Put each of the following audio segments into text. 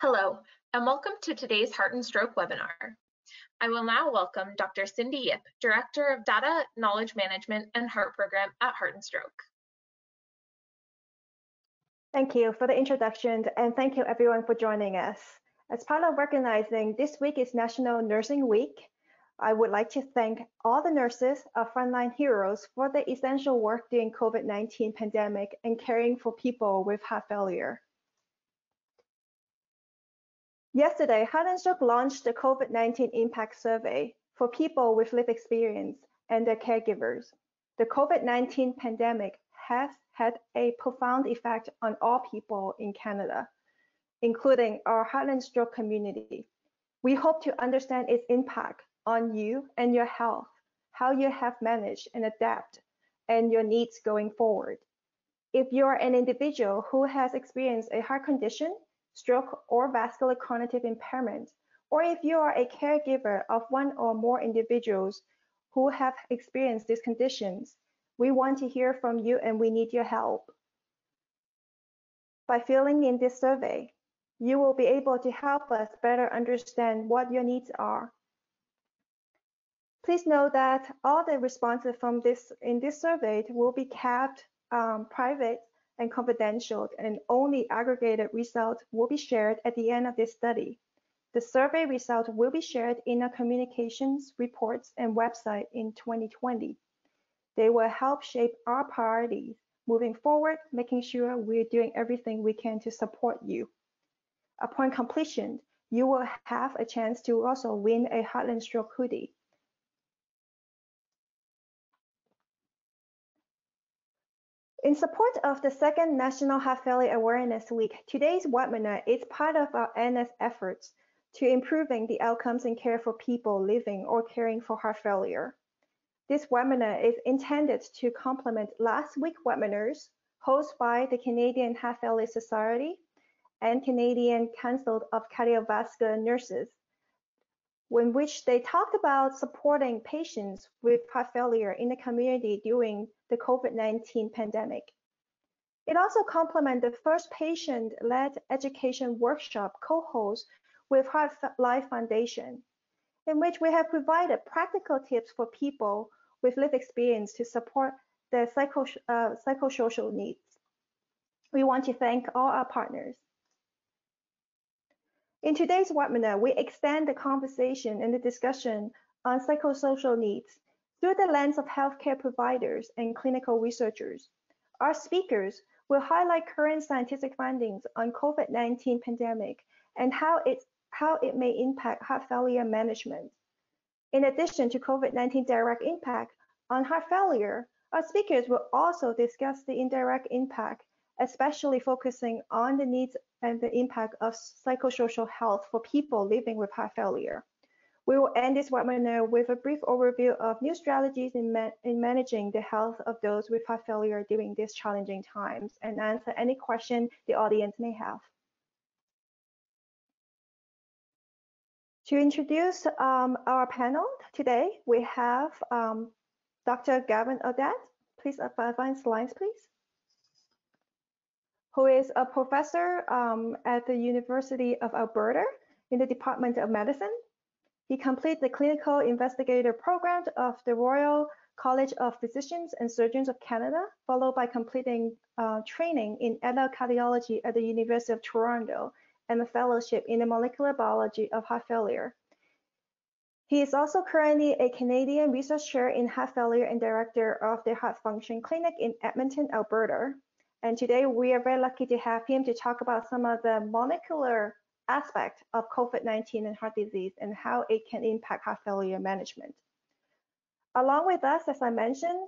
Hello, and welcome to today's Heart and Stroke webinar. I will now welcome Dr. Cindy Yip, Director of Data, Knowledge Management, and Heart Program at Heart and Stroke. Thank you for the introduction, and thank you everyone for joining us. As part of recognizing this week is National Nursing Week, I would like to thank all the nurses, our frontline heroes, for the essential work during COVID-19 pandemic and caring for people with heart failure. Yesterday, Heart and Stroke launched the COVID-19 Impact Survey for people with lived experience and their caregivers. The COVID-19 pandemic has had a profound effect on all people in Canada, including our Heart and Stroke community. We hope to understand its impact on you and your health, how you have managed and adapt, and your needs going forward. If you are an individual who has experienced a heart condition, stroke, or vascular cognitive impairment, or if you are a caregiver of one or more individuals who have experienced these conditions, we want to hear from you and we need your help. By filling in this survey, you will be able to help us better understand what your needs are. Please know that all the responses from in this survey will be kept private and confidential, and only aggregated results will be shared at the end of this study. The survey results will be shared in our communications reports and website in 2020. They will help shape our priorities moving forward, making sure we're doing everything we can to support you. Upon completion, you will have a chance to also win a Heart and Stroke hoodie. In support of the second National Heart Failure Awareness Week, today's webinar is part of our NS efforts to improving the outcomes and care for people living or caring for heart failure. This webinar is intended to complement last week's webinars hosted by the Canadian Heart Failure Society and Canadian Council of Cardiovascular Nurses, in which they talked about supporting patients with heart failure in the community during the COVID-19 pandemic. It also complements the first patient-led education workshop co-host with Heart Life Foundation, in which we have provided practical tips for people with lived experience to support their psychosocial needs. We want to thank all our partners. In today's webinar, we extend the conversation and the discussion on psychosocial needs through the lens of healthcare providers and clinical researchers. Our speakers will highlight current scientific findings on COVID-19 pandemic and how it may impact heart failure management. In addition to COVID-19 direct impact on heart failure, our speakers will also discuss the indirect impact, especially focusing on the needs and the impact of psychosocial health for people living with heart failure. We will end this webinar with a brief overview of new strategies in managing the health of those with heart failure during these challenging times and answer any question the audience may have. To introduce our panel today, we have Dr. Gavin Oudit. Please advance slides, please. Who is a professor at the University of Alberta in the Department of Medicine. He completed the clinical investigator program of the Royal College of Physicians and Surgeons of Canada, followed by completing training in adult cardiology at the University of Toronto and a fellowship in the molecular biology of heart failure. He is also currently a Canadian research chair in heart failure and director of the Heart Function Clinic in Edmonton, Alberta. And today we are very lucky to have him to talk about some of the molecular aspect of COVID-19 and heart disease and how it can impact heart failure management. Along with us, as I mentioned,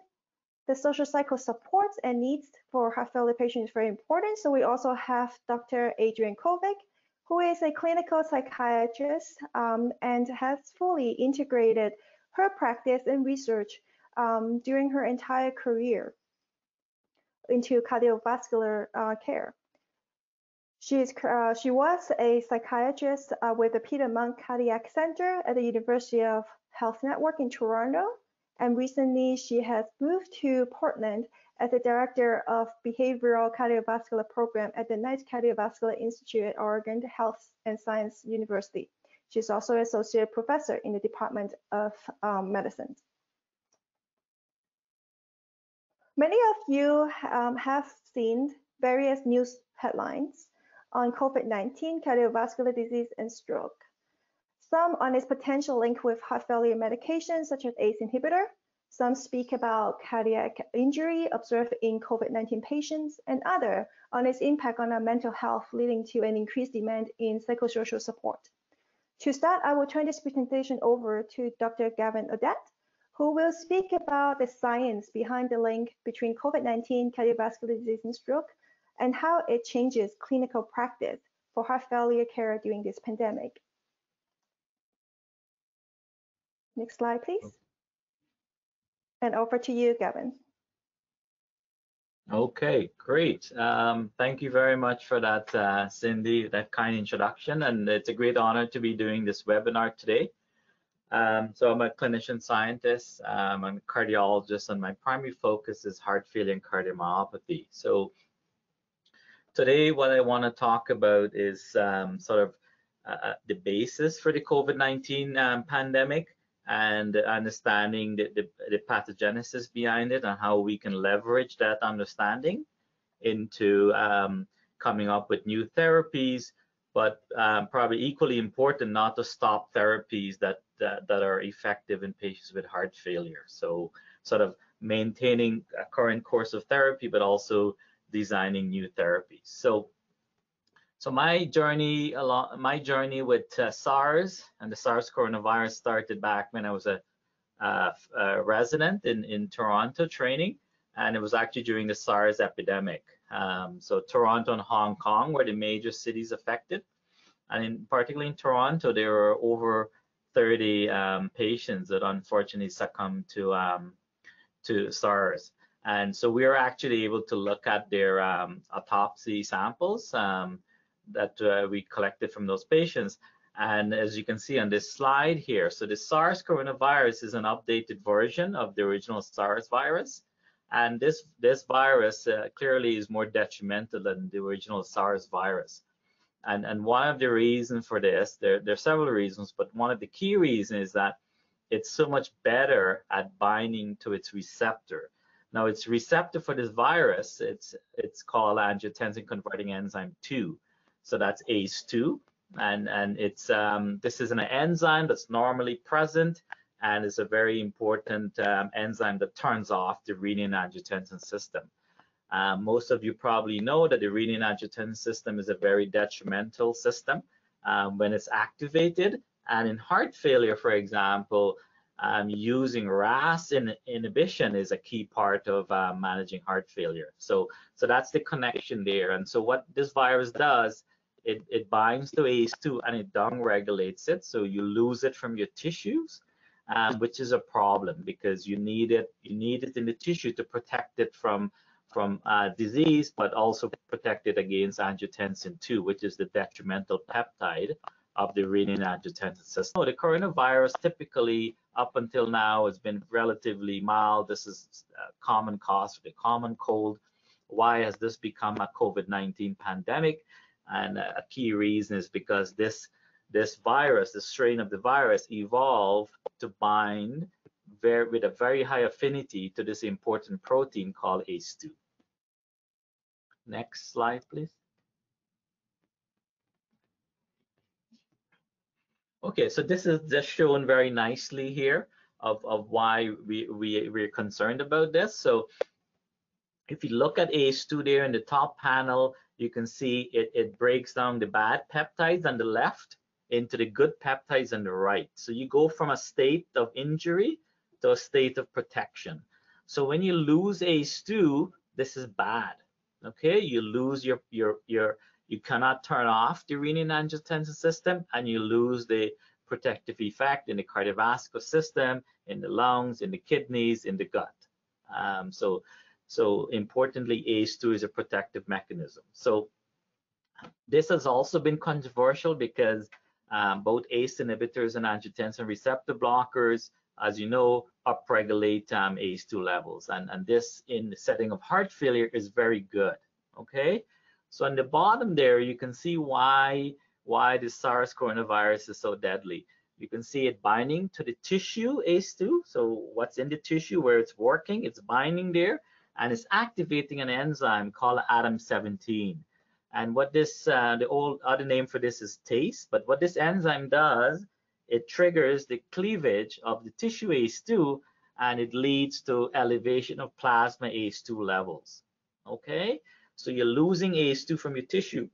the social cycle supports and needs for heart failure patients is very important. So we also have Dr. Adrienne Kovacs, who is a clinical psychiatrist and has fully integrated her practice and research during her entire career into cardiovascular care. She was a psychiatrist with the Peter Monk Cardiac Center at the University of Health Network in Toronto, and recently she has moved to Portland as the Director of Behavioral Cardiovascular Program at the Knight Cardiovascular Institute at Oregon Health and Science University. She's also Associate Professor in the Department of Medicine. Many of you have seen various news headlines on COVID-19, cardiovascular disease, and stroke. Some on its potential link with heart failure medications such as ACE inhibitor. Some speak about cardiac injury observed in COVID-19 patients, and other on its impact on our mental health, leading to an increased demand in psychosocial support. To start, I will turn this presentation over to Dr. Gavin Oudit, who will speak about the science behind the link between COVID-19, cardiovascular disease, and stroke, and how it changes clinical practice for heart failure care during this pandemic. Next slide, please. And over to you, Gavin. Okay, great. Thank you very much for that, Cindy, that kind introduction. And it's a great honor to be doing this webinar today. So I'm a clinician-scientist, I'm a cardiologist, and my primary focus is heart failure and cardiomyopathy. So today what I want to talk about is sort of the basis for the COVID-19 pandemic, and understanding the pathogenesis behind it and how we can leverage that understanding into coming up with new therapies, but probably equally important, not to stop therapies that are effective in patients with heart failure. So sort of maintaining a current course of therapy, but also designing new therapies. So my journey with SARS and the SARS coronavirus started back when I was a resident in Toronto training, and it was actually during the SARS epidemic. So Toronto and Hong Kong were the major cities affected, and particularly in Toronto, there were over 30 patients that unfortunately succumbed to SARS. And so we were actually able to look at their autopsy samples that we collected from those patients. And as you can see on this slide here, so the SARS coronavirus is an updated version of the original SARS virus. And this virus clearly is more detrimental than the original SARS virus. And one of the reasons for this, there are several reasons, but one of the key reasons is that it's so much better at binding to its receptor. Now, its receptor for this virus, it's called angiotensin-converting enzyme 2. So that's ACE2, and it's this is an enzyme that's normally present, and is a very important enzyme that turns off the renin-angiotensin system. Most of you probably know that the renin-angiotensin system is a very detrimental system when it's activated. And in heart failure, for example, using RAS inhibition is a key part of managing heart failure. So that's the connection there. And so what this virus does, it binds to ACE2 and it down-regulates it, so you lose it from your tissues, which is a problem because you need it in the tissue to protect it from disease, but also protect it against angiotensin 2, which is the detrimental peptide of the renin-angiotensin system. So the coronavirus typically, up until now, has been relatively mild. This is a common cause for the common cold. Why has this become a COVID-19 pandemic? And a key reason is because this virus, the strain of the virus, evolved to bind with a very high affinity to this important protein called ACE2. Next slide, please. Okay, so this is just shown very nicely here of why we're concerned about this. So if you look at ACE2 there in the top panel, you can see it breaks down the bad peptides on the left into the good peptides on the right. So you go from a state of injury to a state of protection. So when you lose ACE2, this is bad. Okay, you lose you cannot turn off the renin-angiotensin system, and you lose the protective effect in the cardiovascular system, in the lungs, in the kidneys, in the gut. So importantly, ACE2 is a protective mechanism. So this has also been controversial because both ACE inhibitors and angiotensin receptor blockers as you know, upregulate ACE2 levels. And this in the setting of heart failure is very good, okay? So on the bottom there, you can see why the SARS coronavirus is so deadly. You can see it binding to the tissue ACE2. So what's in the tissue where it's working, it's binding there, and it's activating an enzyme called ADAM17. And what this, the old other name for this is TACE, but what this enzyme does, it triggers the cleavage of the tissue ACE2, and it leads to elevation of plasma ACE2 levels, okay? So you're losing ACE2 from your tissue.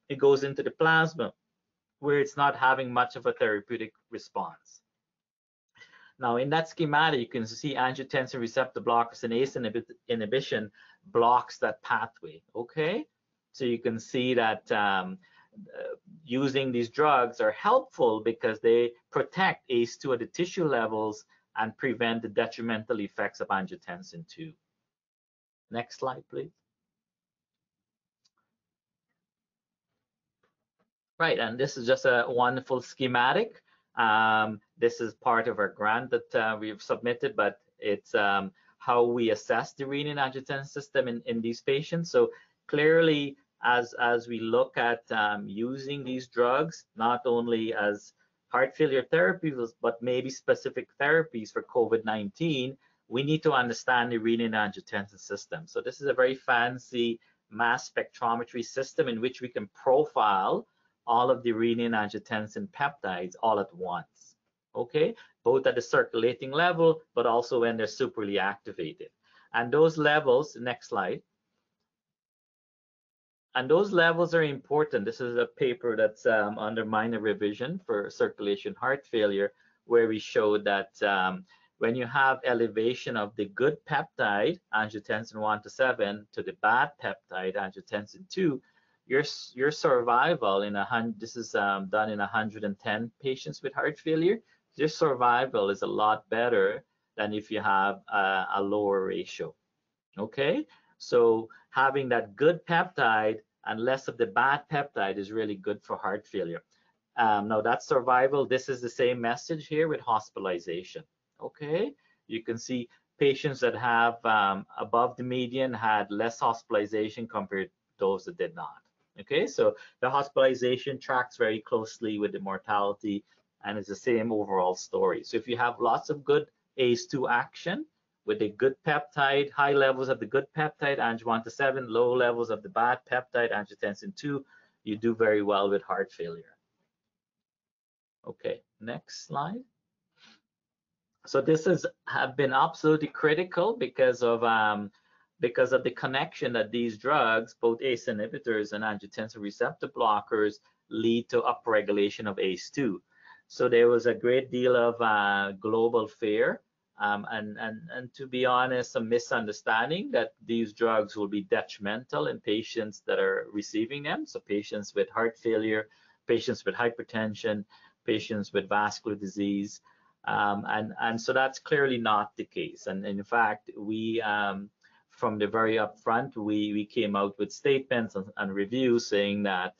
It goes into the plasma, where it's not having much of a therapeutic response. Now, in that schematic, you can see angiotensin receptor blockers and ACE inhibition blocks that pathway, okay? So you can see that using these drugs are helpful because they protect ACE2 at the tissue levels and prevent the detrimental effects of angiotensin 2. Next slide, please. Right, and this is just a wonderful schematic. This is part of our grant that we've submitted, but it's how we assess the renin-angiotensin system in these patients. So clearly, as we look at using these drugs, not only as heart failure therapies, but maybe specific therapies for COVID-19, we need to understand the renin-angiotensin system. So this is a very fancy mass spectrometry system in which we can profile all of the renin-angiotensin peptides all at once, okay? Both at the circulating level, but also when they're superly activated. And those levels, next slide, and those levels are important. This is a paper that's under minor revision for circulation heart failure, where we showed that when you have elevation of the good peptide, angiotensin 1 to 7, to the bad peptide, angiotensin 2, your survival in this is done in 110 patients with heart failure. Your survival is a lot better than if you have a lower ratio. Okay, so having that good peptide and less of the bad peptide is really good for heart failure. Now that survival, this is the same message here with hospitalization. Okay, you can see patients that have above the median had less hospitalization compared to those that did not. Okay, so the hospitalization tracks very closely with the mortality, and it's the same overall story. So if you have lots of good ACE2 action with a good peptide, high levels of the good peptide, angio 1 to 7, low levels of the bad peptide, angiotensin 2, you do very well with heart failure. Okay, next slide. So this have been absolutely critical because of the connection that these drugs, both ACE inhibitors and angiotensin receptor blockers, lead to upregulation of ACE2. So there was a great deal of global fear and to be honest, a misunderstanding that these drugs will be detrimental in patients that are receiving them. So patients with heart failure, patients with hypertension, patients with vascular disease. And so that's clearly not the case. And in fact, we from the very upfront, we came out with statements and reviews saying that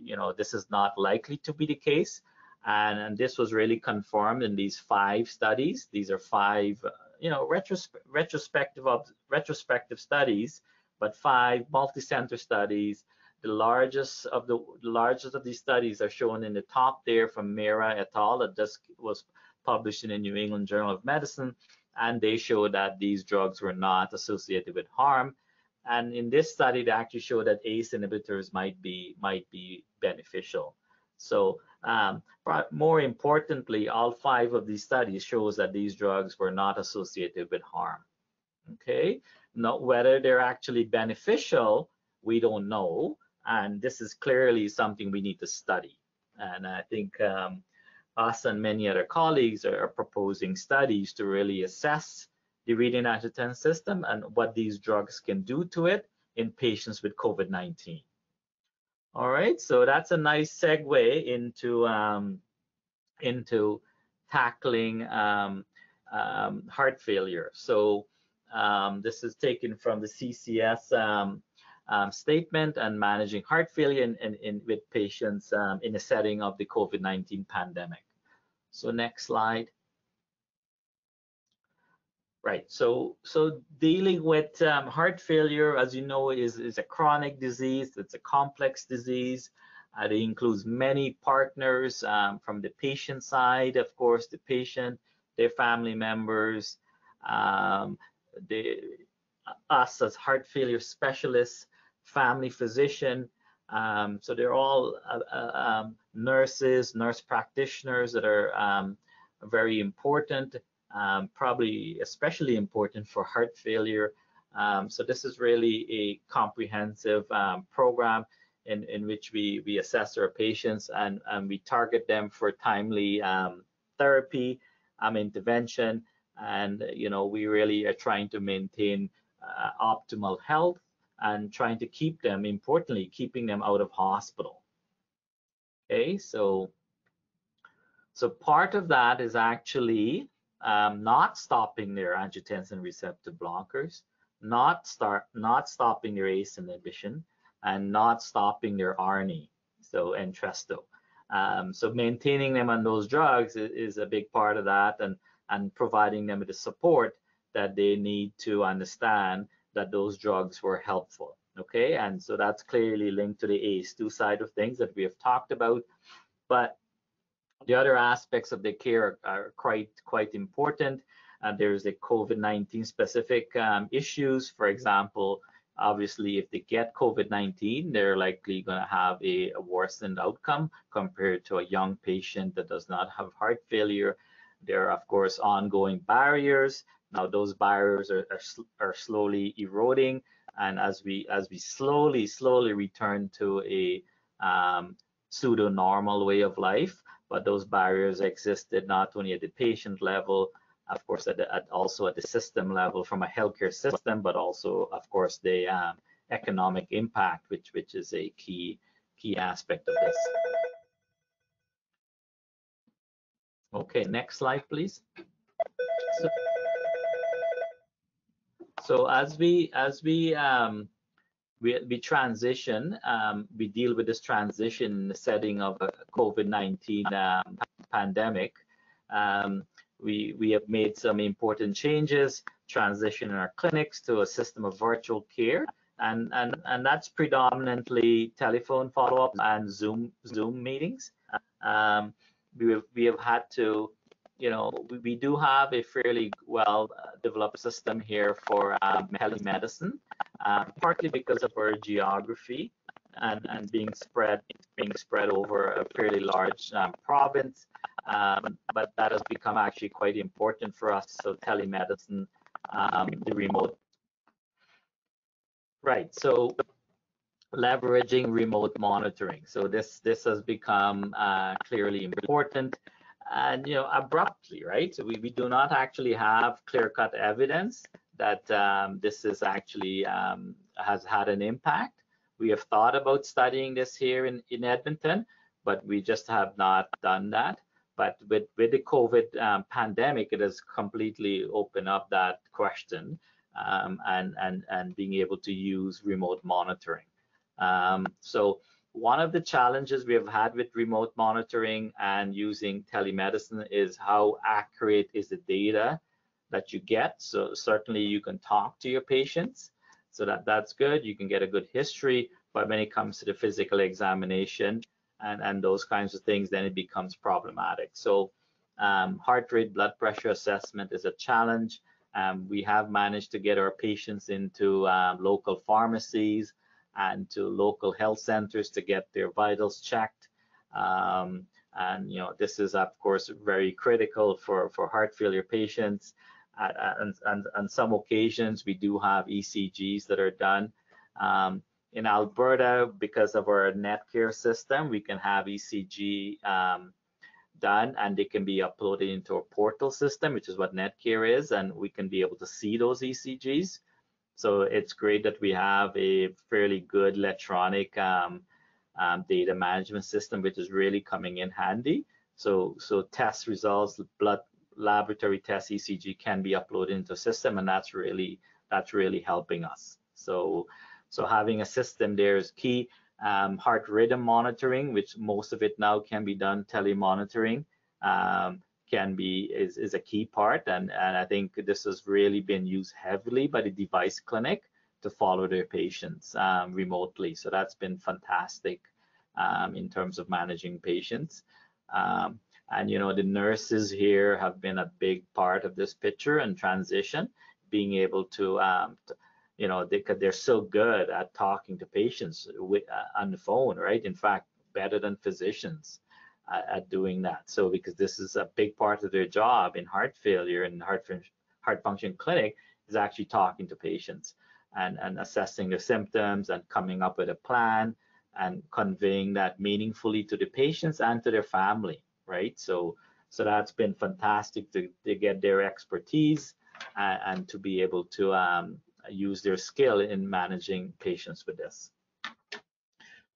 you know, this is not likely to be the case, and this was really confirmed in these 5 studies. These are 5, you know, retrospective studies, but 5 multi-center studies. The largest of these studies are shown in the top there from Mera et al. That just was published in the New England Journal of Medicine, and they showed that these drugs were not associated with harm. And in this study, they actually showed that ACE inhibitors might be beneficial. So more importantly, all 5 of these studies shows that these drugs were not associated with harm. Okay, now whether they're actually beneficial, we don't know. And this is clearly something we need to study. And I think us and many other colleagues are proposing studies to really assess the renin-angiotensin system and what these drugs can do to it in patients with COVID-19. All right, so that's a nice segue into tackling heart failure. So this is taken from the CCS statement and managing heart failure with patients in the setting of the COVID-19 pandemic. So next slide. Right. So dealing with heart failure, as you know, is a chronic disease. It's a complex disease. It includes many partners from the patient side, of course, the patient, their family members, um, the, us as heart failure specialists, family physician. So they're all nurses, nurse practitioners that are very important. Probably especially important for heart failure. So this is really a comprehensive program in which we assess our patients and we target them for timely therapy, intervention, and we really are trying to maintain optimal health and trying to keep them, importantly, keeping them out of hospital. Okay, so part of that is actually not stopping their angiotensin receptor blockers, not stopping their ACE inhibition, and not stopping their ARNI, so Entresto. So maintaining them on those drugs is a big part of that, and providing them with the support that they need to understand that those drugs were helpful. Okay, and so that's clearly linked to the ACE2 side of things that we have talked about, but the other aspects of the care are quite important. There's the COVID-19 specific issues. For example, obviously, if they get COVID-19, they're likely going to have a worsened outcome compared to a young patient that does not have heart failure. There are, of course, ongoing barriers. Now, those barriers are slowly eroding, and as we slowly return to a pseudo-normal way of life, but those barriers existed not only at the patient level, of course, also at the system level from a healthcare system, but also, of course, the economic impact, which is a key aspect of this. Okay, next slide, please. So as we transition, we deal with this transition in the setting of a COVID-19 pandemic. We have made some important changes, transition in our clinics to a system of virtual care, and that's predominantly telephone follow-up and Zoom meetings. We have had to, we do have a fairly well developed system here for telemedicine, partly because of our geography and being spread over a fairly large province. But that has become actually quite important for us. So telemedicine, the remote. Right, so leveraging remote monitoring. So this has become clearly important. And abruptly, right? So we do not actually have clear-cut evidence that this is actually has had an impact. We have thought about studying this here in Edmonton, but we just have not done that. But with the COVID pandemic, it has completely opened up that question and being able to use remote monitoring. So one of the challenges we have had with remote monitoring and using telemedicine is how accurate is the data that you get. So certainly you can talk to your patients, so that's good. You can get a good history, but when it comes to the physical examination and those kinds of things, then it becomes problematic. So heart rate, blood pressure assessment is a challenge. We have managed to get our patients into local pharmacies and to local health centers to get their vitals checked. And this is of course very critical for heart failure patients. And on some occasions we do have ECGs that are done. In Alberta, because of our Netcare system, we can have ECG done and they can be uploaded into a portal system, which is what Netcare is, and we can be able to see those ECGs. So it's great that we have a fairly good electronic data management system, which is really coming in handy. So test results, blood laboratory test ECG can be uploaded into the system, and that's really helping us. So having a system there is key. Heart rhythm monitoring, which most of it now can be done telemonitoring, is a key part, and I think this has really been used heavily by the device clinic to follow their patients remotely. So that's been fantastic in terms of managing patients. And the nurses here have been a big part of this picture and transition, being able to they're so good at talking to patients on the phone, right? In fact, better than physicians at doing that. So because this is a big part of their job in heart failure and heart function clinic, is actually talking to patients and assessing their symptoms and coming up with a plan and conveying that meaningfully to the patients and to their family, right? So that's been fantastic to get their expertise and to be able to use their skill in managing patients with this.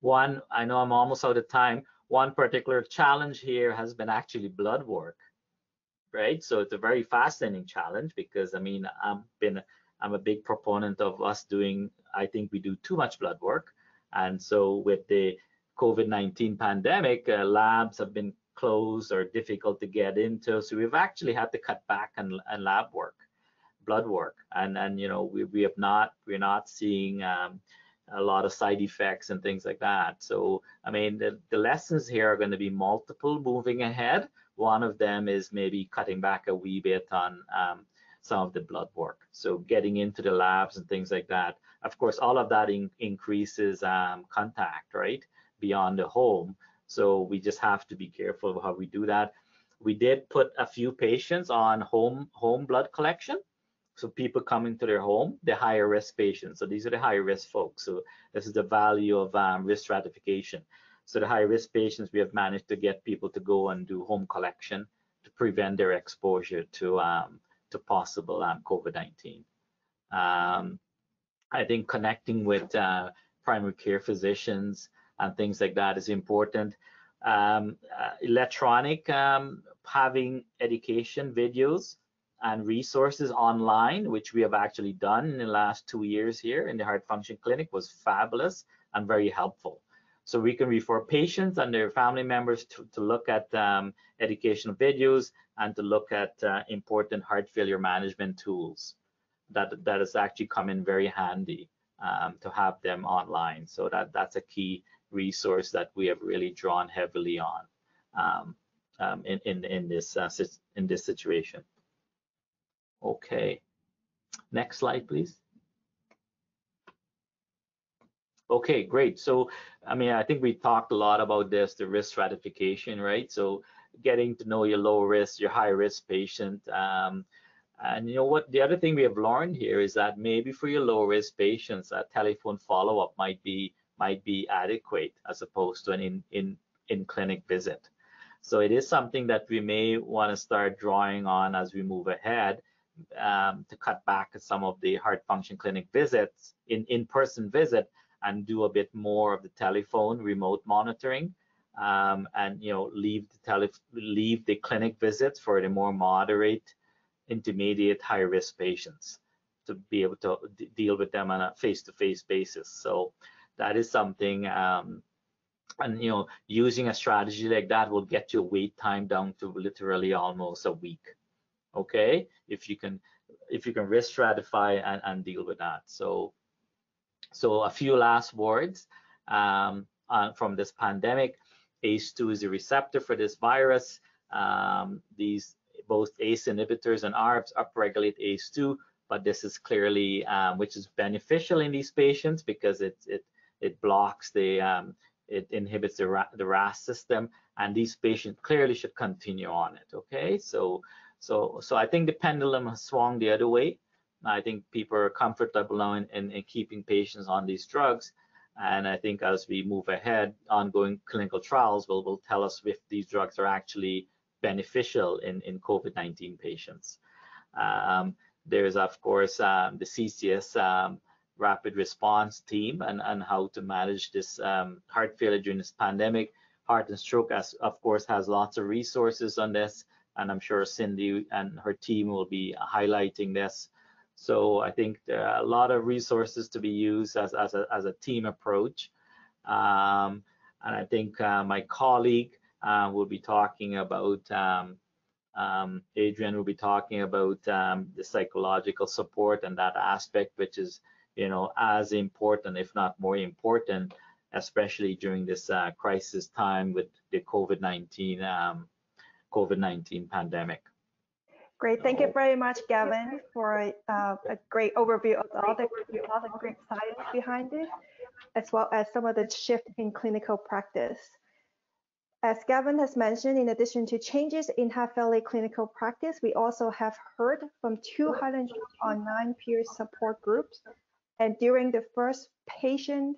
I know I'm almost out of time. One particular challenge here has been actually blood work, right? So it's a very fascinating challenge because, I mean, I'm a big proponent of us doing, I think we do too much blood work. And so with the COVID-19 pandemic, labs have been closed or difficult to get into. So we've actually had to cut back on lab work, blood work. And we're not seeing a lot of side effects and things like that. So, I mean, the lessons here are going to be multiple moving ahead. One of them is maybe cutting back a wee bit on some of the blood work. So getting into the labs and things like that. Of course, all of that increases contact, right, beyond the home. So we just have to be careful of how we do that. We did put a few patients on home blood collection. So people coming to their home, the higher risk patients. So these are the higher risk folks. So this is the value of risk stratification. So the high risk patients, we have managed to get people to go and do home collection to prevent their exposure to possible COVID-19. I think connecting with primary care physicians and things like that is important. Electronic, having education videos and resources online, which we have actually done in the last 2 years here in the heart function clinic, was fabulous and very helpful. So we can refer patients and their family members to look at educational videos and to look at important heart failure management tools. That has actually come in very handy to have them online. So that's a key resource that we have really drawn heavily on in this situation. Okay, next slide, please. Okay, great. So, I mean, I think we talked a lot about this, the risk stratification, right? So getting to know your low risk, your high risk patient. And you know what, the other thing we have learned here is that maybe for your low risk patients, a telephone follow-up might be adequate as opposed to an in-clinic visit. So it is something that we may want to start drawing on as we move ahead, to cut back some of the heart function clinic visits, in-person visit, and do a bit more of the telephone remote monitoring, and leave the clinic visits for the more moderate, intermediate, high risk patients to be able to deal with them on a face-to-face basis. So that is something, and using a strategy like that will get your wait time down to literally almost a week. Okay, if you can risk stratify and deal with that. So a few last words from this pandemic. ACE2 is a receptor for this virus. These both ACE inhibitors and ARBs upregulate ACE2, but this is clearly which is beneficial in these patients because it blocks it inhibits the RAS system, and these patients clearly should continue on it. Okay, so I think the pendulum has swung the other way. I think people are comfortable now in keeping patients on these drugs, and I think as we move ahead, ongoing clinical trials will tell us if these drugs are actually beneficial in COVID-19 patients. There's of course the CCS rapid response team and how to manage this heart failure during this pandemic. Heart and Stroke, of course, has lots of resources on this, and I'm sure Cindy and her team will be highlighting this. So I think there are a lot of resources to be used as a team approach. And I think my colleague will be talking about Adrienne will be talking about the psychological support and that aspect, which is, as important, if not more important, especially during this crisis time with the COVID-19 pandemic. Great, thank you very much, Gavin, for a great overview of all the great science behind it, as well as some of the shift in clinical practice. As Gavin has mentioned, in addition to changes in heart failure clinical practice, we also have heard from 209 peer support groups. And during the first patient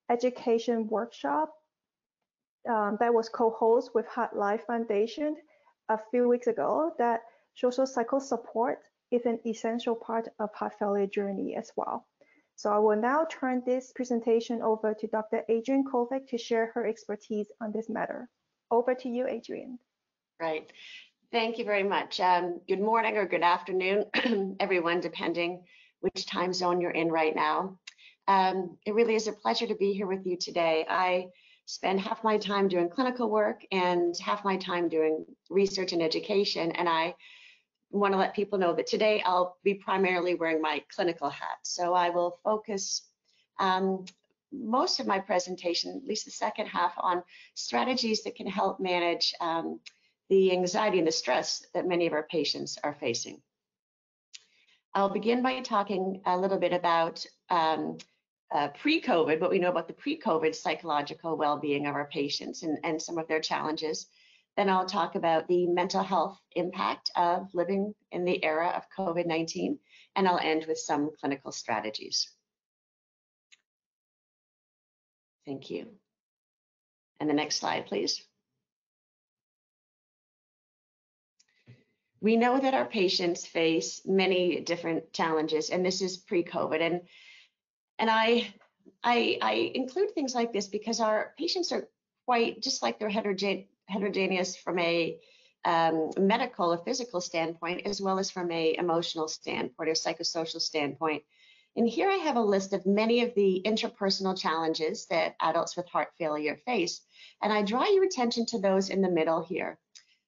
education workshop that was co-hosted with Heart Life Foundation a few weeks ago, that social cycle support is an essential part of heart failure journey as well. So I will now turn this presentation over to Dr. Adrienne Kovacs to share her expertise on this matter. Over to you, Adrienne. Right. Thank you very much. Good morning or good afternoon, everyone, depending which time zone you're in right now. It really is a pleasure to be here with you today. I spend half my time doing clinical work and half my time doing research and education, and I want to let people know that today I'll be primarily wearing my clinical hat. So I will focus most of my presentation, at least the second half, on strategies that can help manage the anxiety and the stress that many of our patients are facing. I'll begin by talking a little bit about pre-COVID, what we know about the pre-COVID psychological well-being of our patients and some of their challenges. Then I'll talk about the mental health impact of living in the era of COVID-19, and I'll end with some clinical strategies. Thank you. And the next slide, please. We know that our patients face many different challenges, and this is pre-COVID. And I include things like this because our patients are quite, just like they're heterogeneous from a medical or physical standpoint, as well as from a emotional standpoint or psychosocial standpoint. And here I have a list of many of the interpersonal challenges that adults with heart failure face. And I draw your attention to those in the middle here.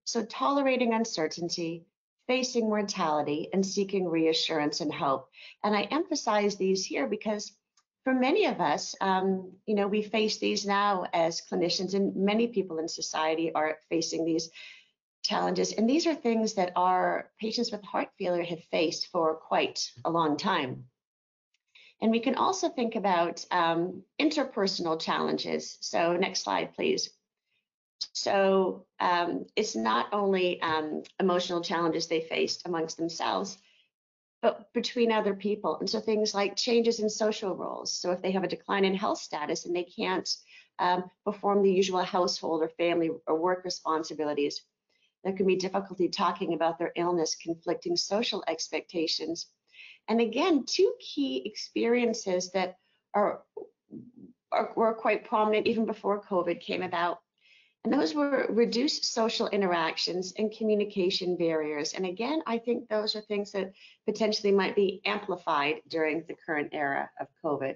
So tolerating uncertainty, facing mortality, and seeking reassurance and hope. And I emphasize these here because for many of us, we face these now as clinicians, and many people in society are facing these challenges. And these are things that our patients with heart failure have faced for quite a long time. And we can also think about interpersonal challenges. So next slide, please. So it's not only emotional challenges they faced amongst themselves, but between other people. And so things like changes in social roles. So if they have a decline in health status and they can't perform the usual household or family or work responsibilities, there can be difficulty talking about their illness, conflicting social expectations. And again, two key experiences that were quite prominent even before COVID came about. And those were reduced social interactions and communication barriers. And again, I think those are things that potentially might be amplified during the current era of COVID.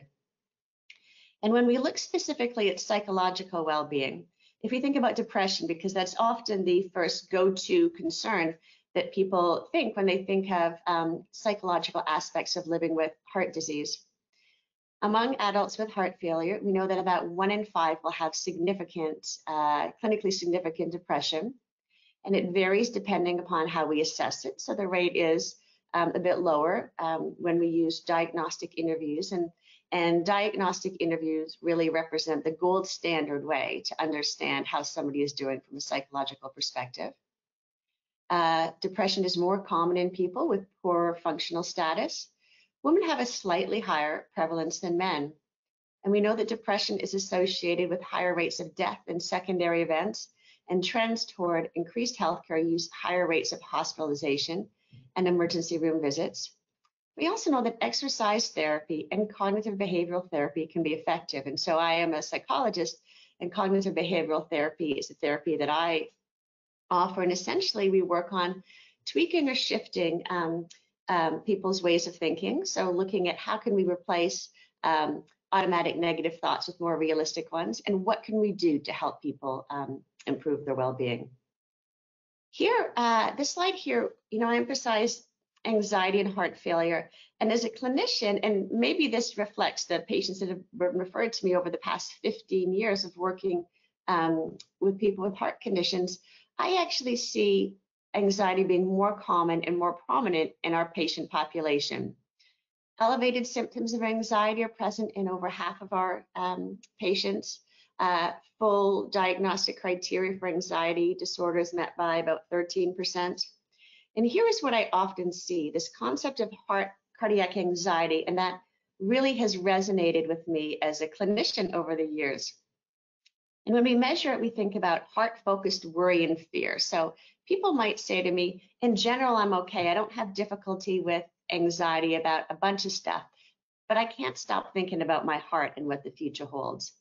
And when we look specifically at psychological well-being, if we think about depression, because that's often the first go-to concern that people think when they think of psychological aspects of living with heart disease. Among adults with heart failure, we know that about 1 in 5 will have significant, clinically significant depression, and it varies depending upon how we assess it. So the rate is a bit lower when we use diagnostic interviews, and diagnostic interviews really represent the gold standard way to understand how somebody is doing from a psychological perspective. Depression is more common in people with poor functional status. Women have a slightly higher prevalence than men. And we know that depression is associated with higher rates of death and secondary events, and trends toward increased healthcare use, higher rates of hospitalization and emergency room visits. We also know that exercise therapy and cognitive behavioral therapy can be effective. And so I am a psychologist, and cognitive behavioral therapy is a therapy that I offer. And essentially, we work on tweaking or shifting people's ways of thinking. So looking at how can we replace automatic negative thoughts with more realistic ones, and what can we do to help people improve their well-being. Here, this slide here, I emphasize anxiety and heart failure. And as a clinician, and maybe this reflects the patients that have been referred to me over the past 15 years of working with people with heart conditions, I actually see anxiety being more common and more prominent in our patient population. Elevated symptoms of anxiety are present in over half of our patients. Full diagnostic criteria for anxiety disorders met by about 13%. And here is what I often see, this concept of cardiac anxiety, and that really has resonated with me as a clinician over the years. And when we measure it, we think about heart-focused worry and fear. So people might say to me, in general, I'm okay. I don't have difficulty with anxiety about a bunch of stuff, but I can't stop thinking about my heart and what the future holds.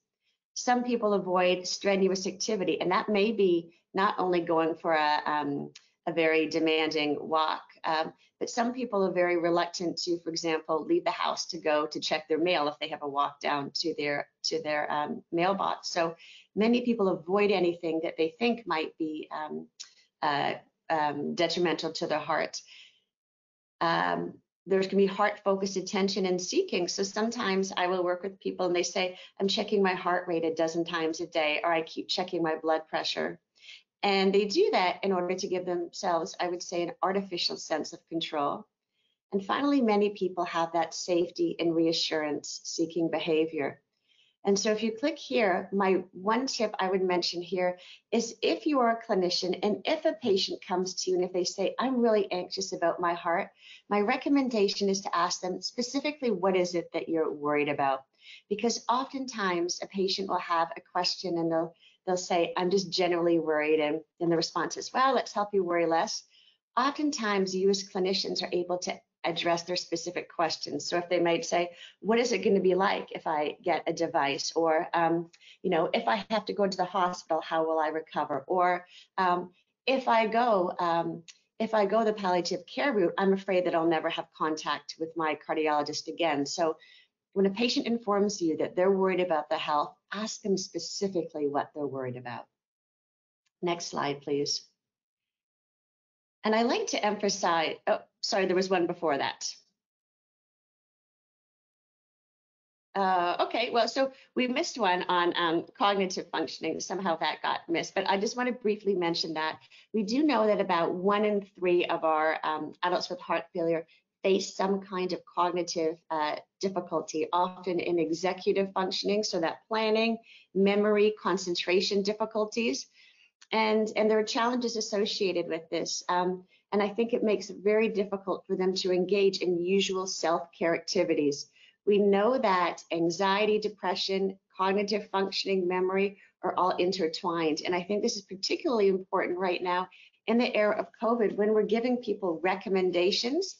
Some people avoid strenuous activity, and that may be not only going for a very demanding walk, but some people are very reluctant to, for example, leave the house to go to check their mail if they have a walk down to their mailbox. So many people avoid anything that they think might be detrimental to their heart. There can be heart-focused attention and seeking. So sometimes I will work with people and they say, I'm checking my heart rate a dozen times a day, or I keep checking my blood pressure. And they do that in order to give themselves, I would say, an artificial sense of control. And finally, many people have that safety and reassurance seeking behavior. And so if you click here, my one tip I would mention here is if you are a clinician and if a patient comes to you and if they say, I'm really anxious about my heart, my recommendation is to ask them specifically, what is it that you're worried about? Because oftentimes a patient will have a question and they'll say, I'm just generally worried. And then the response is, well, let's help you worry less. Oftentimes you as clinicians are able to address their specific questions. So if they might say, what is it going to be like if I get a device? Or, if I have to go to the hospital, how will I recover? Or if I go the palliative care route, I'm afraid that I'll never have contact with my cardiologist again. So when a patient informs you that they're worried about the health, ask them specifically what they're worried about. Next slide, please. And I like to emphasize, oh, sorry, there was one before that. Okay, well, so we missed one on cognitive functioning. Somehow that got missed, but I just want to briefly mention that we do know that about 1 in 3 of our adults with heart failure face some kind of cognitive difficulty, often in executive functioning, so that planning, memory, concentration difficulties. And there are challenges associated with this. And I think it makes it very difficult for them to engage in usual self-care activities. We know that anxiety, depression, cognitive functioning, memory are all intertwined. And I think this is particularly important right now in the era of COVID, when we're giving people recommendations,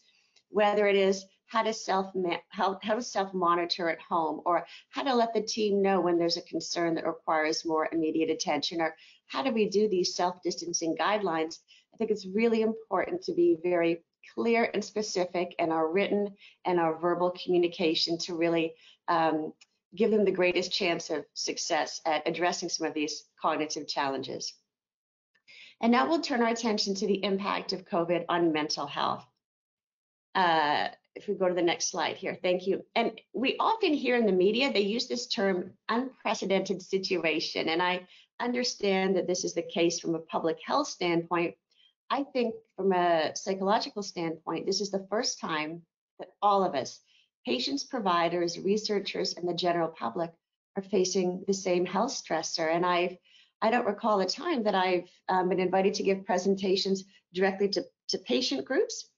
whether it is how to self-monitor at home, or how to let the team know when there's a concern that requires more immediate attention, or how do we do these self-distancing guidelines. I think it's really important to be very clear and specific in our written and our verbal communication to really give them the greatest chance of success at addressing some of these cognitive challenges. And now we'll turn our attention to the impact of COVID on mental health. If we go to the next slide here, thank you. And we often hear in the media, they use this term unprecedented situation. And I understand that this is the case from a public health standpoint. I think from a psychological standpoint, this is the first time that all of us, patients, providers, researchers, and the general public are facing the same health stressor. And I don't recall a time that I've been invited to give presentations directly to patient groups,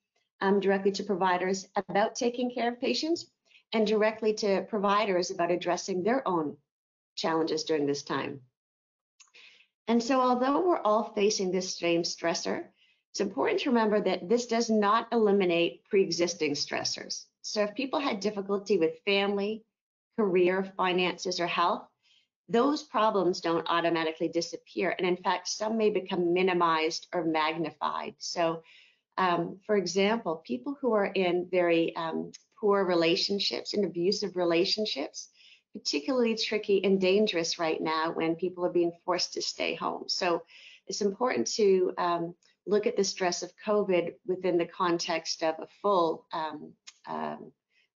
directly to providers about taking care of patients, and directly to providers about addressing their own challenges during this time. And so although we're all facing this same stressor, it's important to remember that this does not eliminate pre-existing stressors. So if people had difficulty with family, career, finances, or health, those problems don't automatically disappear. And in fact, some may become minimized or magnified. So for example, people who are in very poor relationships and abusive relationships, particularly tricky and dangerous right now when people are being forced to stay home. So it's important to look at the stress of COVID within the context of a full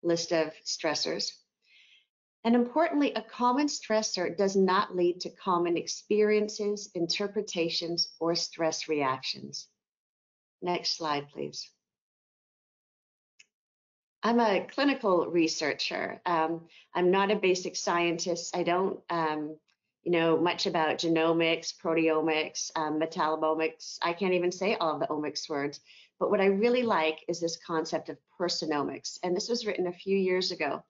list of stressors. And importantly, a common stressor does not lead to common experiences, interpretations, or stress reactions. Next slide, please. I'm a clinical researcher. I'm not a basic scientist. I don't know much about genomics, proteomics, metabolomics. I can't even say all of the omics words. But what I really like is this concept of personomics. And this was written a few years ago.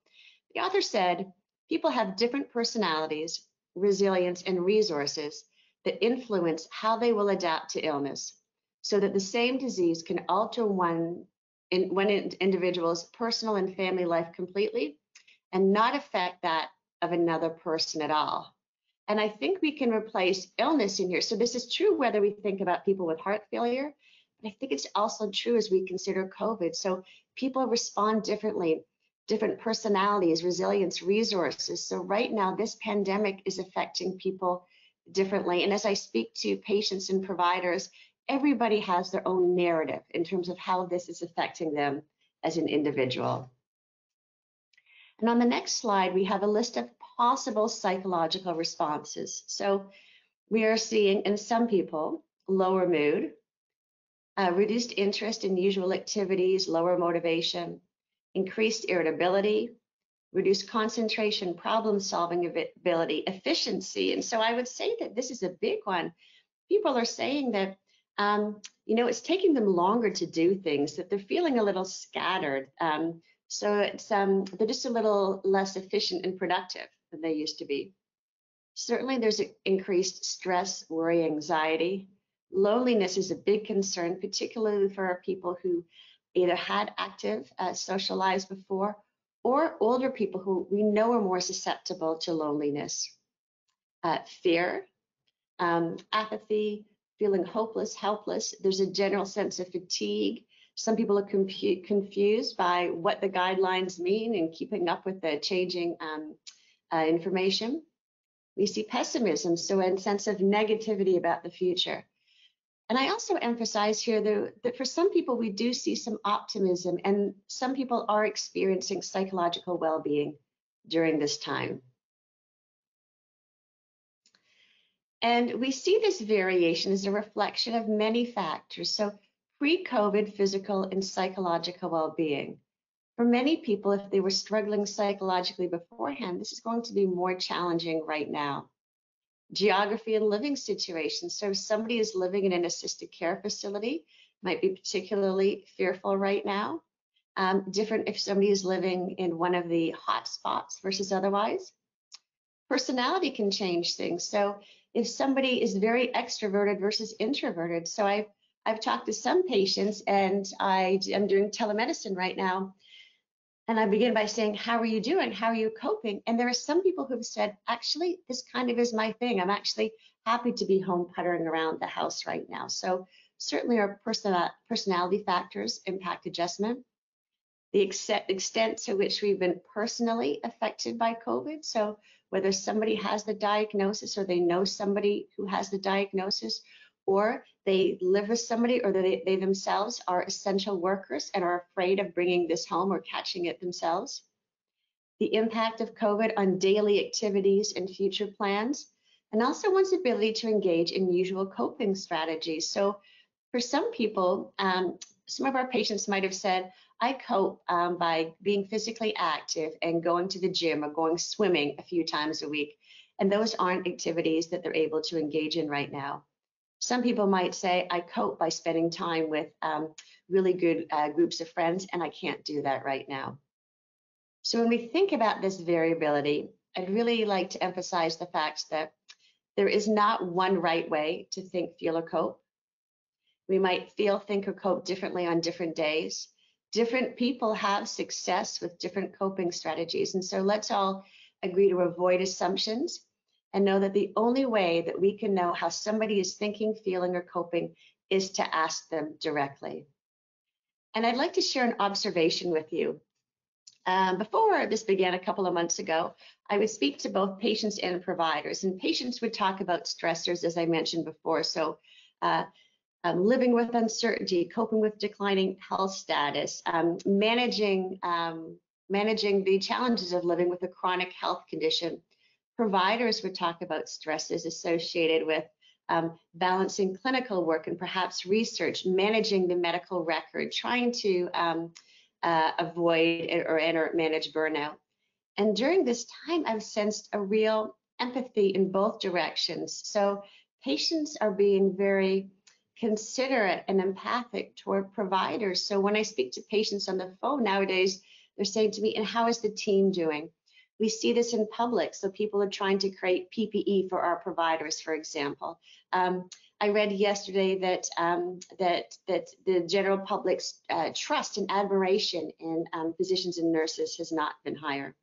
The author said, people have different personalities, resilience, and resources that influence how they will adapt to illness, so that the same disease can alter one individual's personal and family life completely and not affect that of another person at all. And I think we can replace illness in here. So this is true whether we think about people with heart failure, but I think it's also true as we consider COVID. So people respond differently, different personalities, resilience, resources. So right now, this pandemic is affecting people differently. And as I speak to patients and providers, everybody has their own narrative in terms of how this is affecting them as an individual. And on the next slide, we have a list of possible psychological responses. So we are seeing in some people, lower mood, reduced interest in usual activities, lower motivation, increased irritability, reduced concentration, problem-solving ability, efficiency. And so I would say that this is a big one. People are saying that it's taking them longer to do things, that they're feeling a little scattered. So it's they're just a little less efficient and productive than they used to be. Certainly there's increased stress, worry, anxiety. Loneliness is a big concern, particularly for people who either had active social lives before or older people who we know are more susceptible to loneliness. Fear, apathy, feeling hopeless, helpless. There's a general sense of fatigue. Some people are confused by what the guidelines mean and keeping up with the changing information. We see pessimism, so a sense of negativity about the future. And I also emphasize here that for some people, we do see some optimism, and some people are experiencing psychological well-being during this time. And we see this variation as a reflection of many factors. So pre-COVID physical and psychological well-being. For many people, if they were struggling psychologically beforehand, this is going to be more challenging right now. Geography and living situations. So if somebody is living in an assisted care facility, might be particularly fearful right now. Different if somebody is living in one of the hot spots versus otherwise. Personality can change things. So if somebody is very extroverted versus introverted. So I've talked to some patients, and I'm doing telemedicine right now. And I begin by saying, how are you doing? How are you coping? And there are some people who've said, actually, this kind of is my thing. I'm actually happy to be home puttering around the house right now. So certainly our personality factors impact adjustment. The extent to which we've been personally affected by COVID. So whether somebody has the diagnosis or they know somebody who has the diagnosis, or they live with somebody, or they themselves are essential workers and are afraid of bringing this home or catching it themselves. The impact of COVID on daily activities and future plans, and also one's ability to engage in usual coping strategies. So for some people, some of our patients might have said, I cope by being physically active and going to the gym or going swimming a few times a week. And those aren't activities that they're able to engage in right now. Some people might say, I cope by spending time with really good groups of friends, and I can't do that right now. So when we think about this variability, I'd really like to emphasize the fact that there is not one right way to think, feel, or cope. We might feel, think, or cope differently on different days. Different people have success with different coping strategies. And so let's all agree to avoid assumptions and know that the only way that we can know how somebody is thinking, feeling, or coping is to ask them directly. And I'd like to share an observation with you. Before this began a couple of months ago, I would speak to both patients and providers, and patients would talk about stressors, as I mentioned before. So living with uncertainty, coping with declining health status, managing the challenges of living with a chronic health condition. Providers would talk about stresses associated with balancing clinical work and perhaps research, managing the medical record, trying to avoid or manage burnout. And during this time, I've sensed a real empathy in both directions. So patients are being very considerate and empathic toward providers. So when I speak to patients on the phone nowadays, they're saying to me, and how is the team doing? We see this in public. So people are trying to create PPE for our providers, for example. I read yesterday that that the general public's trust and admiration in physicians and nurses has not been higher.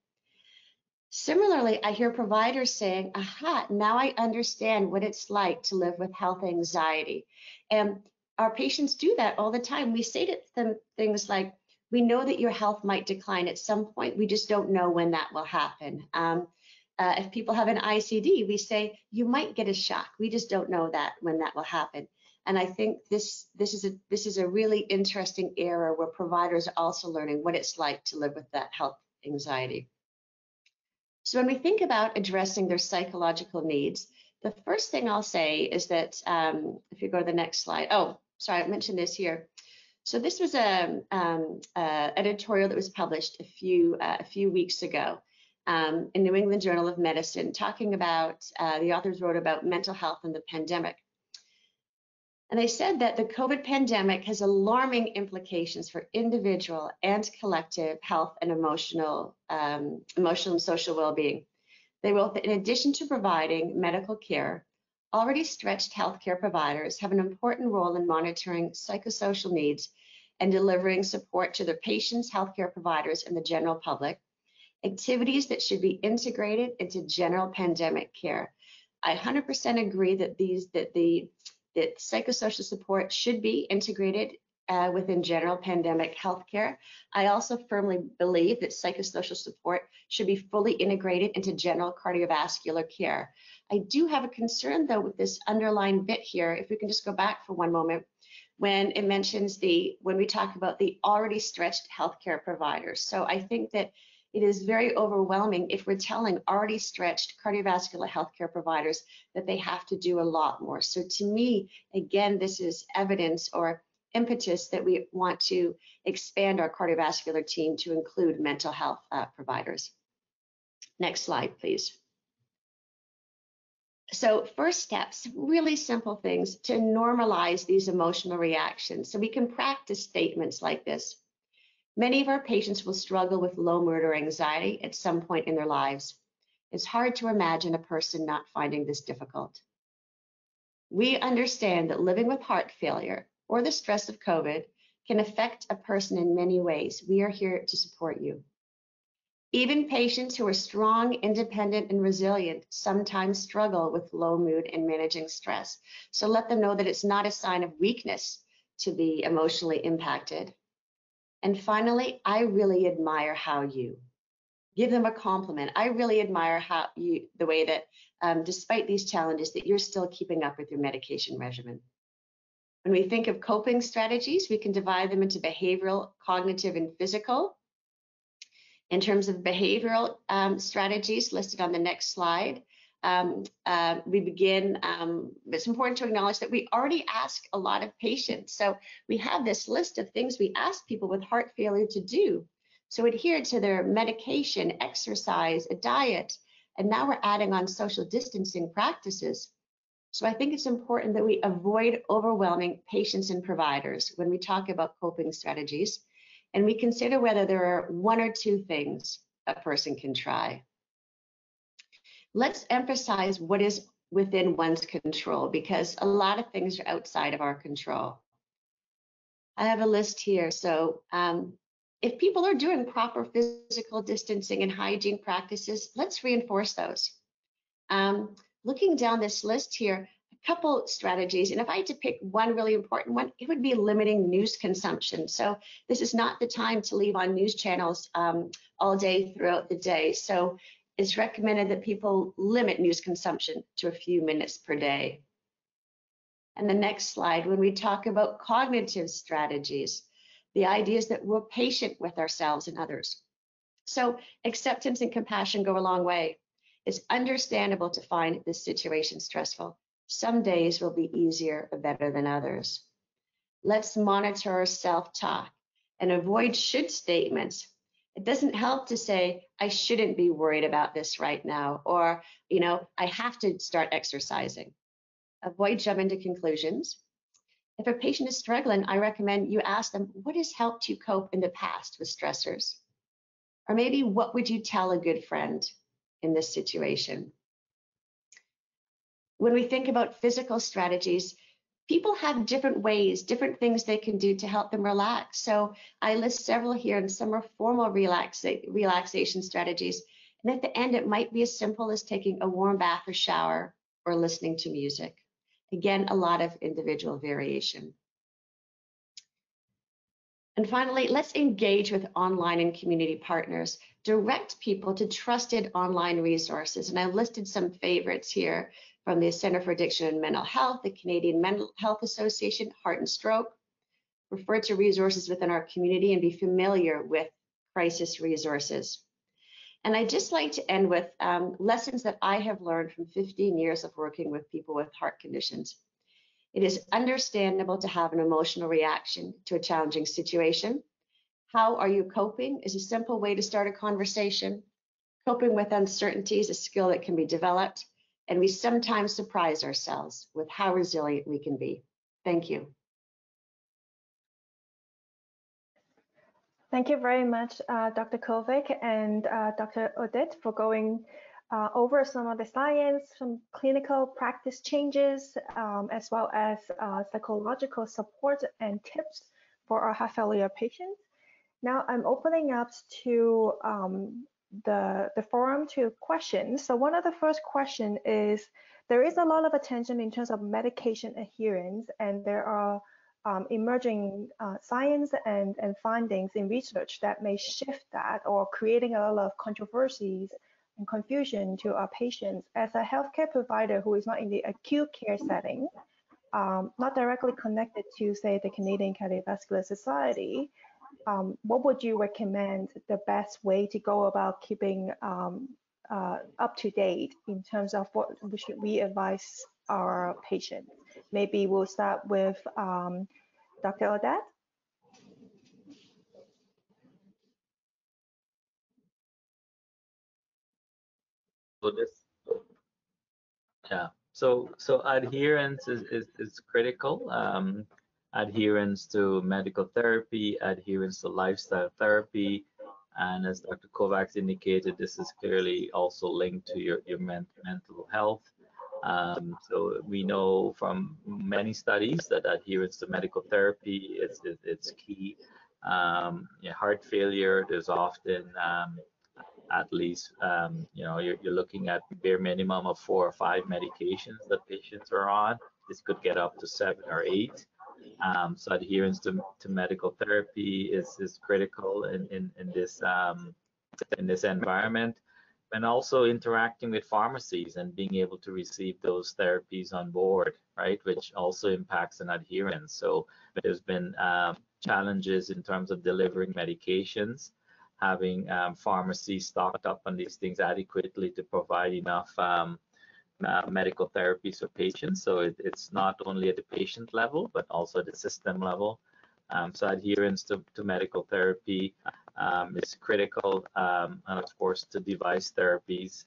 Similarly, I hear providers saying, aha, now I understand what it's like to live with health anxiety. And our patients do that all the time. We say to them things like, we know that your health might decline at some point. We just don't know when that will happen. If people have an ICD, we say, you might get a shock. We just don't know that when that will happen. And I think this is a really interesting era where providers are also learning what it's like to live with that health anxiety. So when we think about addressing their psychological needs, the first thing I'll say is that, if you go to the next slide, oh, sorry, I mentioned this here. So this was an editorial that was published a few weeks ago in New England Journal of Medicine, talking about, the authors wrote about mental health and the pandemic. And they said that the COVID pandemic has alarming implications for individual and collective health and emotional and social well-being. They wrote that in addition to providing medical care, already stretched healthcare providers have an important role in monitoring psychosocial needs and delivering support to their patients, healthcare providers, and the general public, activities that should be integrated into general pandemic care. I 100% agree that that psychosocial support should be integrated within general pandemic healthcare. I also firmly believe that psychosocial support should be fully integrated into general cardiovascular care. I do have a concern, though, with this underlined bit here. If we can just go back for one moment, when it mentions when we talk about the already stretched healthcare providers. So I think that it is very overwhelming if we're telling already stretched cardiovascular healthcare providers that they have to do a lot more. So to me, again, this is evidence or impetus that we want to expand our cardiovascular team to include mental health providers. Next slide, please. So first steps, really simple things to normalize these emotional reactions. So we can practice statements like this. Many of our patients will struggle with low mood or anxiety at some point in their lives. It's hard to imagine a person not finding this difficult. We understand that living with heart failure or the stress of COVID can affect a person in many ways. We are here to support you. Even patients who are strong, independent, and resilient sometimes struggle with low mood and managing stress. So let them know that it's not a sign of weakness to be emotionally impacted. And finally, I really admire how you give them a compliment. I really admire the way that despite these challenges that you're still keeping up with your medication regimen. When we think of coping strategies, we can divide them into behavioral, cognitive, and physical. In terms of behavioral strategies listed on the next slide, we begin, it's important to acknowledge that we already ask a lot of patients. So we have this list of things we ask people with heart failure to do. So adhere to their medication, exercise, a diet, and now we're adding on social distancing practices. So I think it's important that we avoid overwhelming patients and providers when we talk about coping strategies, and we consider whether there are one or two things a person can try. Let's emphasize what is within one's control, because a lot of things are outside of our control. I have a list here. So if people are doing proper physical distancing and hygiene practices, let's reinforce those. Looking down this list here, a couple strategies, and if I had to pick one really important one, it would be limiting news consumption. So this is not the time to leave on news channels all day throughout the day. So it's recommended that people limit news consumption to a few minutes per day. And the next slide, when we talk about cognitive strategies, the idea is that we're patient with ourselves and others. So acceptance and compassion go a long way. It's understandable to find this situation stressful. Some days will be easier or better than others. Let's monitor our self-talk and avoid should statements. It doesn't help to say, I shouldn't be worried about this right now, or, I have to start exercising. Avoid jumping to conclusions. If a patient is struggling, I recommend you ask them, what has helped you cope in the past with stressors? Or maybe what would you tell a good friend in this situation? When we think about physical strategies, people have different ways, different things they can do to help them relax. So I list several here, and some are formal relaxation strategies. And at the end, it might be as simple as taking a warm bath or shower or listening to music. Again, a lot of individual variation. And finally, let's engage with online and community partners. Direct people to trusted online resources. And I listed some favorites here from the Center for Addiction and Mental Health, the Canadian Mental Health Association, Heart and Stroke. Refer to resources within our community and be familiar with crisis resources. And I'd just like to end with lessons that I have learned from 15 years of working with people with heart conditions. It is understandable to have an emotional reaction to a challenging situation. How are you coping is a simple way to start a conversation. Coping with uncertainty is a skill that can be developed, and we sometimes surprise ourselves with how resilient we can be. Thank you. Thank you very much, Dr. Kovacs and Dr. Oudit, for going over some of the science, some clinical practice changes, as well as psychological support and tips for our heart failure patients. Now I'm opening up to the forum to questions. So one of the first questions is, there is a lot of attention in terms of medication adherence, and there are emerging science and findings in research that may shift that, or creating a lot of controversies and confusion to our patients. As a healthcare provider who is not in the acute care setting, not directly connected to, say, the Canadian Cardiovascular Society, what would you recommend the best way to go about keeping up to date in terms of what should we advise our patients? Maybe we'll start with Dr. Oudit. So adherence is critical. Adherence to medical therapy, adherence to lifestyle therapy, and as Dr. Kovacs indicated, this is clearly also linked to your mental health. So we know from many studies that adherence to medical therapy it's key. Heart failure, there's often at least you're looking at bare minimum of 4 or 5 medications that patients are on. This could get up to 7 or 8. So adherence to medical therapy is critical in this environment, and also interacting with pharmacies and being able to receive those therapies on board, right, which also impacts on adherence. So there's been challenges in terms of delivering medications, having pharmacies stocked up on these things adequately to provide enough medical therapies for patients. So it's not only at the patient level, but also at the system level. So adherence to medical therapy is critical, and of course to device therapies.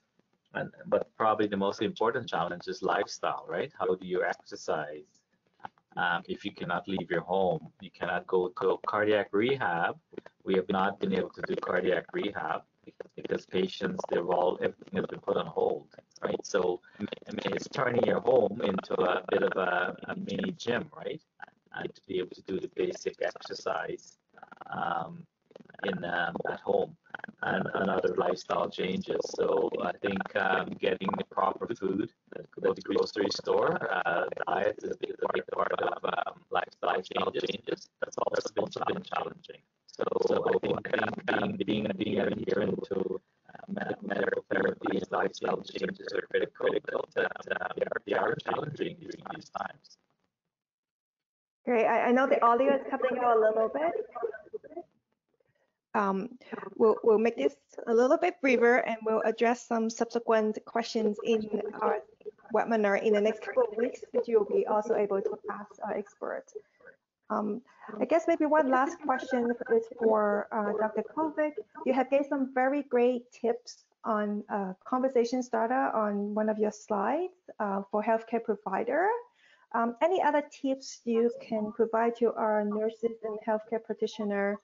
But probably the most important challenge is lifestyle, right? How do you exercise? If you cannot leave your home, you cannot go to cardiac rehab. We have not been able to do cardiac rehab because patients, everything has been put on hold, right? So it's turning your home into a bit of a mini gym, right? And to be able to do the basic exercise at home and other lifestyle changes. So I think getting the proper food at the grocery store, diet is a big part of lifestyle changes. That's also been challenging. So I think being adherent to medical therapy and lifestyle changes are critical that they are challenging during these times. Great. I know the audio is cutting out a little bit. We'll make this a little bit briefer, and we'll address some subsequent questions in our webinar in the next couple of weeks that you'll be also able to ask our experts. I guess maybe one last question is for Dr. Kovacs. You have gave some very great tips on conversation starter on one of your slides for healthcare provider. Any other tips you can provide to our nurses and healthcare practitioner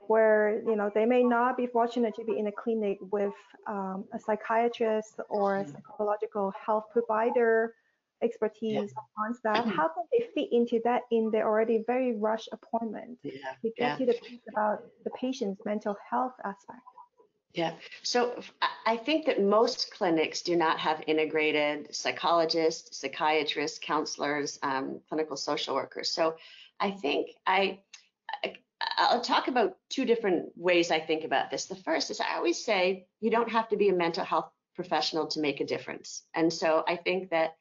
where they may not be fortunate to be in a clinic with a psychiatrist or a psychological health provider expertise on staff? How can they fit into that in their already very rushed appointment to get to the piece about the patient's mental health aspect? Yeah, so I think that most clinics do not have integrated psychologists, psychiatrists, counselors, clinical social workers. So I think I'll talk about two different ways I think about this. The first is I always say you don't have to be a mental health professional to make a difference. And so I think that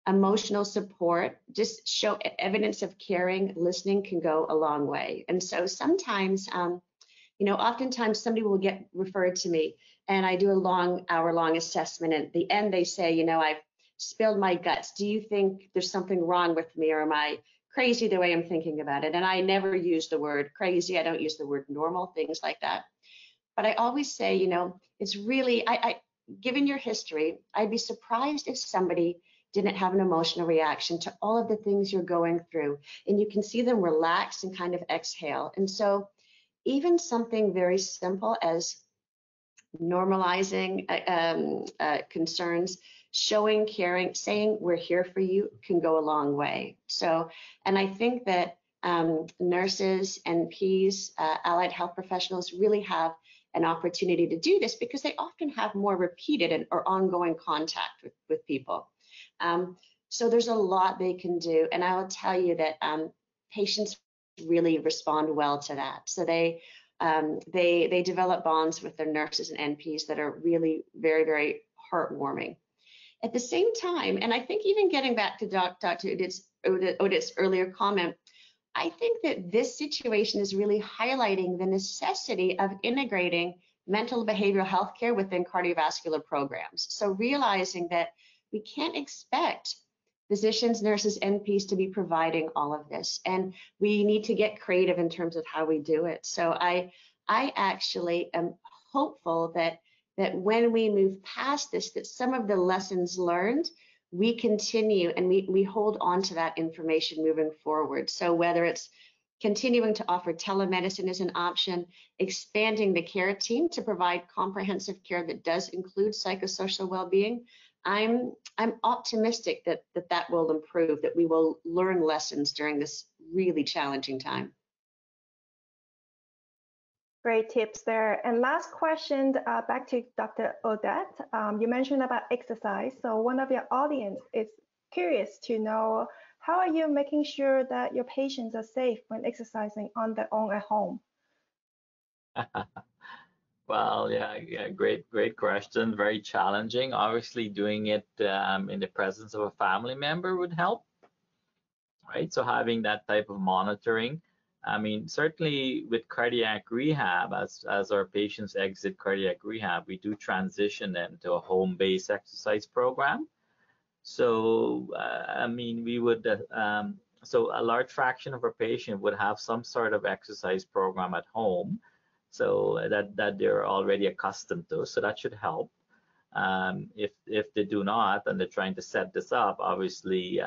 emotional support, just show evidence of caring, listening can go a long way. And so sometimes, oftentimes somebody will get referred to me and I do a hour-long assessment. And at the end they say, I've spilled my guts. Do you think there's something wrong with me, or am I crazy the way I'm thinking about it? And I never use the word crazy. I don't use the word normal, things like that. But I always say, it's really, given your history, I'd be surprised if somebody didn't have an emotional reaction to all of the things you're going through. And you can see them relax and kind of exhale. And so even something very simple as normalizing concerns, showing caring, saying we're here for you can go a long way. So, and I think that nurses, NPs, allied health professionals really have an opportunity to do this because they often have more repeated or ongoing contact with people. So there's a lot they can do. And I will tell you that patients really respond well to that. So they develop bonds with their nurses and NPs that are really very, very heartwarming. At the same time, and I think even getting back to Dr. Oudit's earlier comment, I think that this situation is really highlighting the necessity of integrating mental behavioral health care within cardiovascular programs. So realizing that we can't expect physicians, nurses, NPs to be providing all of this, and we need to get creative in terms of how we do it. So I actually am hopeful that when we move past this, that some of the lessons learned, we continue and we hold on to that information moving forward. So whether it's continuing to offer telemedicine as an option, expanding the care team to provide comprehensive care that does include psychosocial well-being, I'm optimistic that will improve, that we will learn lessons during this really challenging time. Great tips there. And last question, back to Dr. Oudit. You mentioned about exercise. So one of your audience is curious to know, how are you making sure that your patients are safe when exercising on their own at home? Well, yeah, great question. Very challenging. Obviously, doing it in the presence of a family member would help, right? So having that type of monitoring. I mean, certainly with cardiac rehab, as our patients exit cardiac rehab, we do transition them to a home-based exercise program. So, I mean, we would, so a large fraction of our patients would have some sort of exercise program at home, so that they're already accustomed to. So that should help. If they do not, and they're trying to set this up, obviously,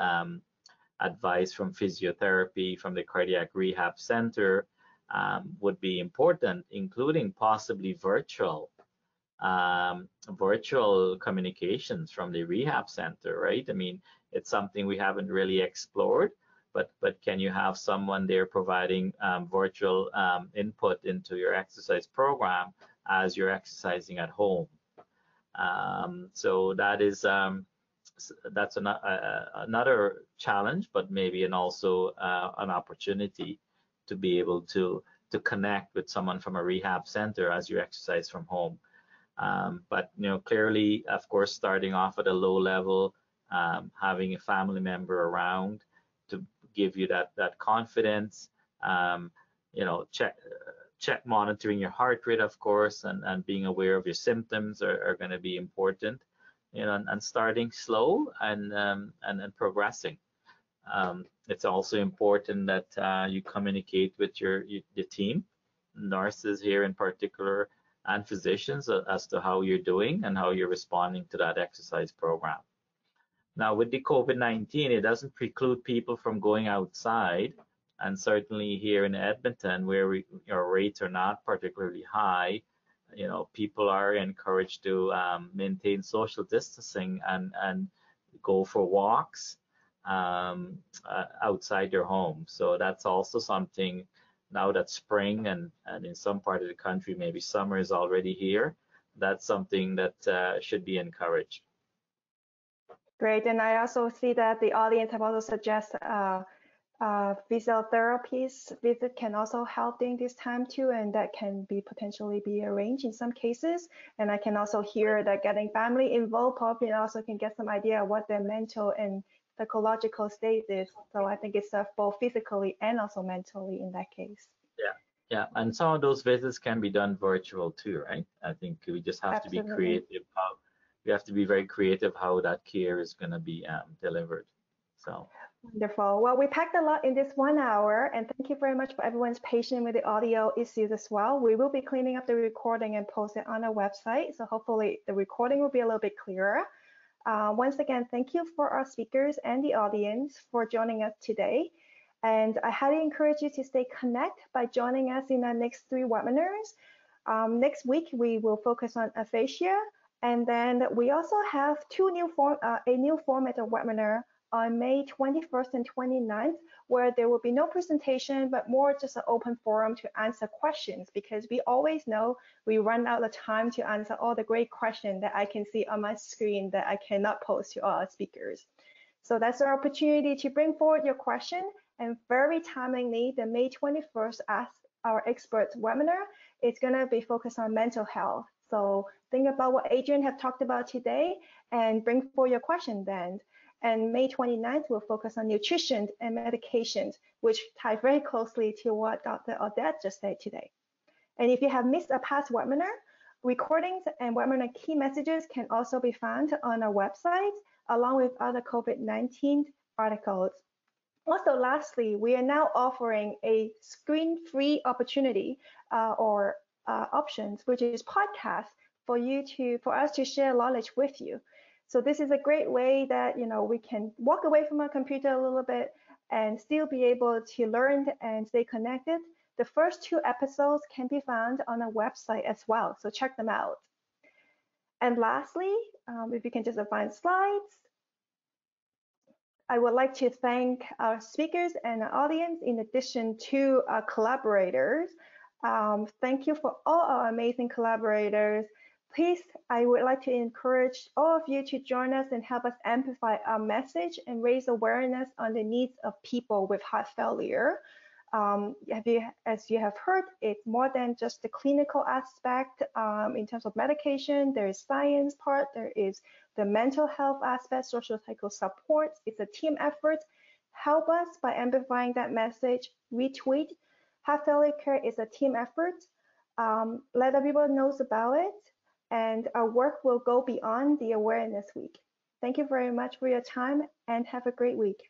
advice from physiotherapy from the cardiac rehab center would be important, including possibly virtual communications from the rehab center, right? I mean, it's something we haven't really explored, but can you have someone there providing virtual input into your exercise program as you're exercising at home? So that is that's another challenge, but maybe also an opportunity to be able to connect with someone from a rehab center as you exercise from home. But clearly, of course, starting off at a low level, having a family member around to give you that confidence. You know, check monitoring your heart rate, of course, and being aware of your symptoms are going to be important. You know, and starting slow and progressing. It's also important that you communicate with the team, nurses here in particular, and physicians as to how you're doing and how you're responding to that exercise program. Now, with the COVID-19, it doesn't preclude people from going outside, and certainly here in Edmonton, where our rates are not particularly high, you know, people are encouraged to maintain social distancing and go for walks outside your home. So that's also something, now that spring and in some part of the country, maybe summer is already here, that's something that should be encouraged. Great, and I also see that the audience have also suggested physiotherapies visit can also help during this time too, and that can be potentially be arranged in some cases. And I can also hear that getting family involved probably also can get some idea of what their mental and psychological state is. So I think it's both physically and also mentally in that case. Yeah, and some of those visits can be done virtual too, right? I think we just have to be creative. We have to be very creative how that care is going to be delivered. So wonderful. Well, we packed a lot in this 1 hour, and thank you very much for everyone's patience with the audio issues as well. We will be cleaning up the recording and post it on our website, so hopefully the recording will be a little bit clearer. Once again, thank you for our speakers and the audience for joining us today. And I highly encourage you to stay connected by joining us in our next 3 webinars. Next week, we will focus on aphasia. And then we also have a new format of webinar on May 21st and 29th, where there will be no presentation, but more just an open forum to answer questions, because we always know we run out of time to answer all the great questions that I can see on my screen that I cannot pose to all our speakers. So that's our opportunity to bring forward your question, and very timely, the May 21st Ask Our Experts webinar is gonna be focused on mental health. So think about what Adrienne have talked about today and bring forward your question then. And May 29th will focus on nutrition and medications, which tie very closely to what Dr. Oudit just said today. And if you have missed a past webinar, recordings and webinar key messages can also be found on our website, along with other COVID-19 articles. Also, lastly, we are now offering a screen-free opportunity options, which is podcast for us to share knowledge with you. So this is a great way that we can walk away from our computer a little bit and still be able to learn and stay connected. The first 2 episodes can be found on our website as well, so check them out. And lastly, if you can just find slides, I would like to thank our speakers and our audience, in addition to our collaborators. Thank you for all our amazing collaborators. Please, I would like to encourage all of you to join us and help us amplify our message and raise awareness on the needs of people with heart failure. As you have heard, it's more than just the clinical aspect in terms of medication. There is science part, there is the mental health aspect, social cycle support. It's a team effort. Help us by amplifying that message, retweet. Heart failure care is a team effort. Let everyone know about it. And our work will go beyond the Awareness Week. Thank you very much for your time and have a great week.